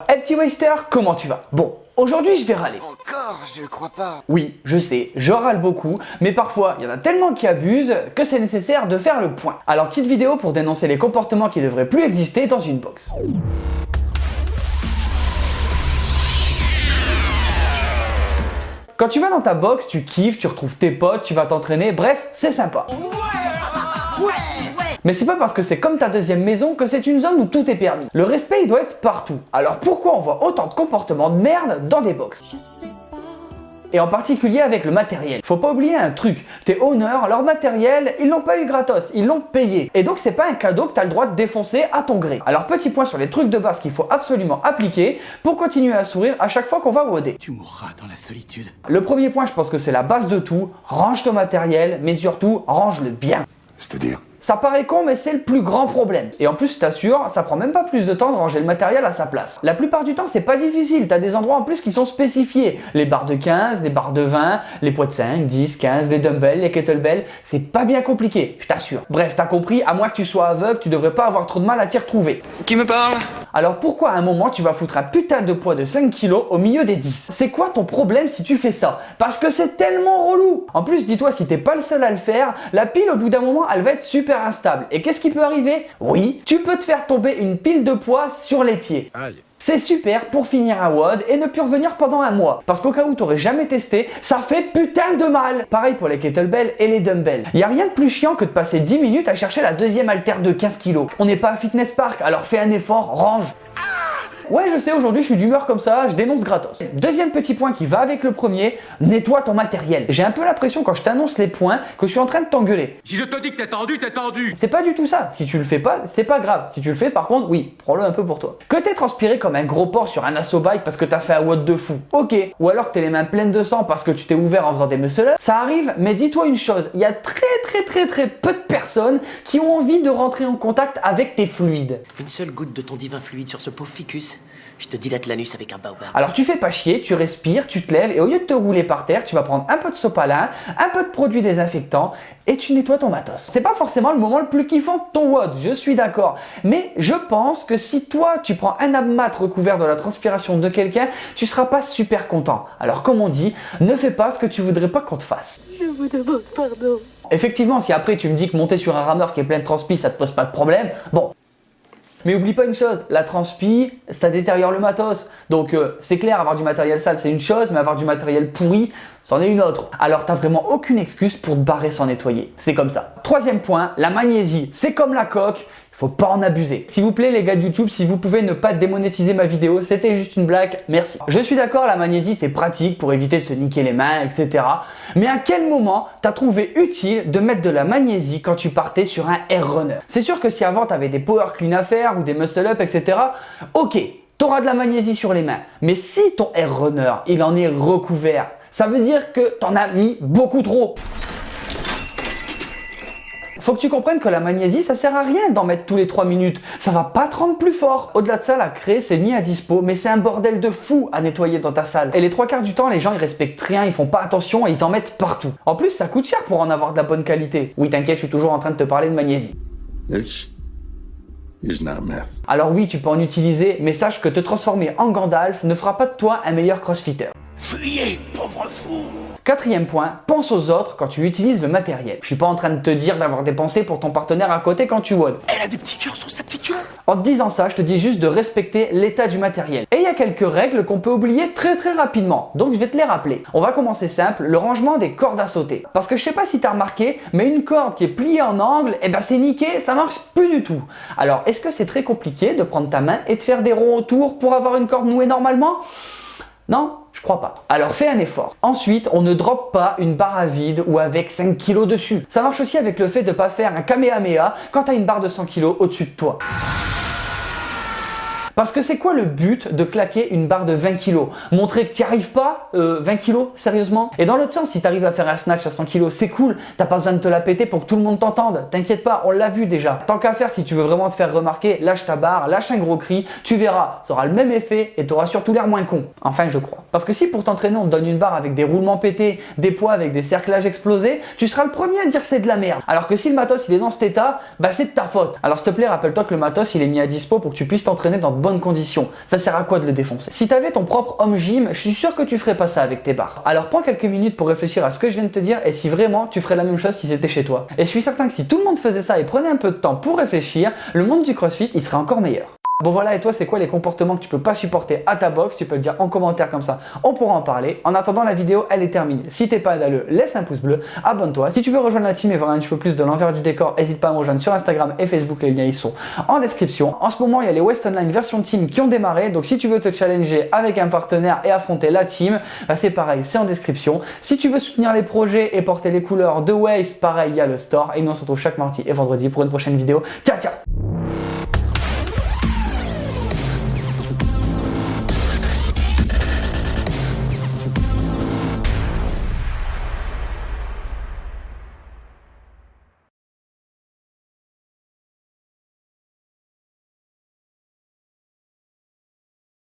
Hey petit Waster, comment tu vas? Bon, aujourd'hui je vais râler. Encore, je le crois pas. Oui, je sais, je râle beaucoup, mais parfois il y en a tellement qui abusent que c'est nécessaire de faire le point. Alors petite vidéo pour dénoncer les comportements qui devraient plus exister dans une box. Quand tu vas dans ta box, tu kiffes, tu retrouves tes potes, tu vas t'entraîner, bref, c'est sympa. Mais c'est pas parce que c'est comme ta deuxième maison que c'est une zone où tout est permis. Le respect, il doit être partout. Alors pourquoi on voit autant de comportements de merde dans des box? Je sais pas. Et en particulier avec le matériel. Faut pas oublier un truc, tes owners, leur matériel, ils l'ont pas eu gratos, ils l'ont payé. Et donc c'est pas un cadeau que tu as le droit de défoncer à ton gré. Alors petit point sur les trucs de base qu'il faut absolument appliquer pour continuer à sourire à chaque fois qu'on va WODer. Tu mourras dans la solitude. Le premier point, je pense que c'est la base de tout, range ton matériel, mais surtout, range-le bien. C'est-à-dire? Ça paraît con, mais c'est le plus grand problème. Et en plus, je t'assure, ça prend même pas plus de temps de ranger le matériel à sa place. La plupart du temps, c'est pas difficile. T'as des endroits en plus qui sont spécifiés. Les barres de 15, les barres de 20, les poids de 5, 10, 15, les dumbbells, les kettlebells. C'est pas bien compliqué, je t'assure. Bref, t'as compris, à moins que tu sois aveugle, tu devrais pas avoir trop de mal à t'y retrouver. Qui me parle? Alors pourquoi à un moment tu vas foutre un putain de poids de 5 kg au milieu des 10? C'est quoi ton problème si tu fais ça? Parce que c'est tellement relou. En plus, dis-toi, si t'es pas le seul à le faire, la pile au bout d'un moment elle va être super instable. Et qu'est-ce qui peut arriver? Oui, tu peux te faire tomber une pile de poids sur les pieds. Aïe. C'est super pour finir un WOD et ne plus revenir pendant un mois. Parce qu'au cas où t'aurais jamais testé, ça fait putain de mal. Pareil pour les kettlebells et les dumbbells. Y a rien de plus chiant que de passer 10 minutes à chercher la deuxième haltère de 15 kg. On n'est pas à Fitness Park, alors fais un effort, range. Ouais, je sais, aujourd'hui je suis d'humeur comme ça, je dénonce gratos. Deuxième petit point qui va avec le premier, nettoie ton matériel. J'ai un peu l'impression quand je t'annonce les points que je suis en train de t'engueuler. Si je te dis que t'es tendu, t'es tendu. C'est pas du tout ça. Si tu le fais pas, c'est pas grave. Si tu le fais par contre, oui, prends-le un peu pour toi. Que t'aies transpiré comme un gros porc sur un assaut bike parce que t'as fait un WOD de fou, ok. Ou alors que t'aies les mains pleines de sang parce que tu t'es ouvert en faisant des muscle-ups, ça arrive, mais dis-toi une chose, il y a très peu de personnes qui ont envie de rentrer en contact avec tes fluides. Une seule goutte de ton divin fluide sur ce pauvre ficus, je te dilate l'anus avec un baobab. Alors tu fais pas chier, tu respires, tu te lèves et au lieu de te rouler par terre, tu vas prendre un peu de sopalin, un peu de produit désinfectant et tu nettoies ton matos. C'est pas forcément le moment le plus kiffant de ton WOD, je suis d'accord. Mais je pense que si toi tu prends un abmat recouvert de la transpiration de quelqu'un, tu seras pas super content. Alors comme on dit, ne fais pas ce que tu voudrais pas qu'on te fasse. Je vous demande pardon. Effectivement, si après tu me dis que monter sur un rameur qui est plein de transpi, ça te pose pas de problème, bon. Mais oublie pas une chose, la transpi, ça détériore le matos. Donc c'est clair, avoir du matériel sale c'est une chose, mais avoir du matériel pourri, c'en est une autre. Alors t'as vraiment aucune excuse pour te barrer sans nettoyer. C'est comme ça. Troisième point, la magnésie. C'est comme la coque. Faut pas en abuser. S'il vous plaît les gars de YouTube, si vous pouvez ne pas démonétiser ma vidéo, c'était juste une blague, merci. Je suis d'accord, la magnésie c'est pratique pour éviter de se niquer les mains, etc. Mais à quel moment t'as trouvé utile de mettre de la magnésie quand tu partais sur un air runner? C'est sûr que si avant t'avais des power clean à faire ou des muscle up, etc. Ok, t'auras de la magnésie sur les mains. Mais si ton air runner, il en est recouvert, ça veut dire que t'en as mis beaucoup trop. Faut que tu comprennes que la magnésie, ça sert à rien d'en mettre tous les 3 minutes. Ça va pas te rendre plus fort. Au-delà de ça, la craie, c'est mis à dispo, mais c'est un bordel de fou à nettoyer dans ta salle. Et les 3/4 du temps, les gens, ils respectent rien, ils font pas attention et ils en mettent partout. En plus, ça coûte cher pour en avoir de la bonne qualité. Oui, t'inquiète, je suis toujours en train de te parler de magnésie. This is not meth. Alors oui, tu peux en utiliser, mais sache que te transformer en Gandalf ne fera pas de toi un meilleur crossfitter. Fuyez, pauvre fou! Quatrième point, pense aux autres quand tu utilises le matériel. Je suis pas en train de te dire d'avoir des pensées pour ton partenaire à côté quand tu WOD. Elle a des petits cœurs sur sa petite queue. En te disant ça, je te dis juste de respecter l'état du matériel. Et il y a quelques règles qu'on peut oublier très rapidement, donc je vais te les rappeler. On va commencer simple, le rangement des cordes à sauter. Parce que je sais pas si t'as remarqué, mais une corde qui est pliée en angle, eh ben c'est niqué, ça marche plus du tout. Alors est-ce que c'est très compliqué de prendre ta main et de faire des ronds autour pour avoir une corde nouée normalement? Non, je crois pas. Alors fais un effort. Ensuite, on ne drop pas une barre à vide ou avec 5 kg dessus. Ça marche aussi avec le fait de pas faire un kamehameha quand tu as une barre de 100 kg au-dessus de toi. Parce que c'est quoi le but de claquer une barre de 20 kg? Montrer que tu n'y arrives pas 20 kg, sérieusement? Et dans l'autre sens, si tu arrives à faire un snatch à 100 kg, c'est cool, t'as pas besoin de te la péter pour que tout le monde t'entende. T'inquiète pas, on l'a vu déjà. Tant qu'à faire, si tu veux vraiment te faire remarquer, lâche ta barre, lâche un gros cri, tu verras, ça aura le même effet et tu auras surtout l'air moins con. Enfin, je crois. Parce que si pour t'entraîner, on te donne une barre avec des roulements pétés, des poids avec des cerclages explosés, tu seras le premier à dire que c'est de la merde. Alors que si le matos il est dans cet état, bah c'est de ta faute. Alors s'il te plaît, rappelle-toi que le matos il est mis à dispo pour que tu puisses t'entraîner dans de bonnes bonnes conditions. Ça sert à quoi de le défoncer? Si tu avais ton propre home gym, je suis sûr que tu ferais pas ça avec tes barres. Alors prends quelques minutes pour réfléchir à ce que je viens de te dire et si vraiment tu ferais la même chose si c'était chez toi. Et je suis certain que si tout le monde faisait ça et prenait un peu de temps pour réfléchir, le monde du CrossFit il serait encore meilleur. Bon voilà, et toi c'est quoi les comportements que tu peux pas supporter à ta box? Tu peux le dire en commentaire comme ça, on pourra en parler. En attendant, la vidéo elle est terminée. Si t'es pas adaleux, laisse un pouce bleu, abonne-toi. Si tu veux rejoindre la team et voir un petit peu plus de l'envers du décor, n'hésite pas à me rejoindre sur Instagram et Facebook, les liens ils sont en description. En ce moment il y a les West Online version team qui ont démarré, donc si tu veux te challenger avec un partenaire et affronter la team, bah c'est pareil, c'est en description. Si tu veux soutenir les projets et porter les couleurs de Waste, pareil, il y a le store. Et nous on se retrouve chaque mardi et vendredi pour une prochaine vidéo. Ciao ciao.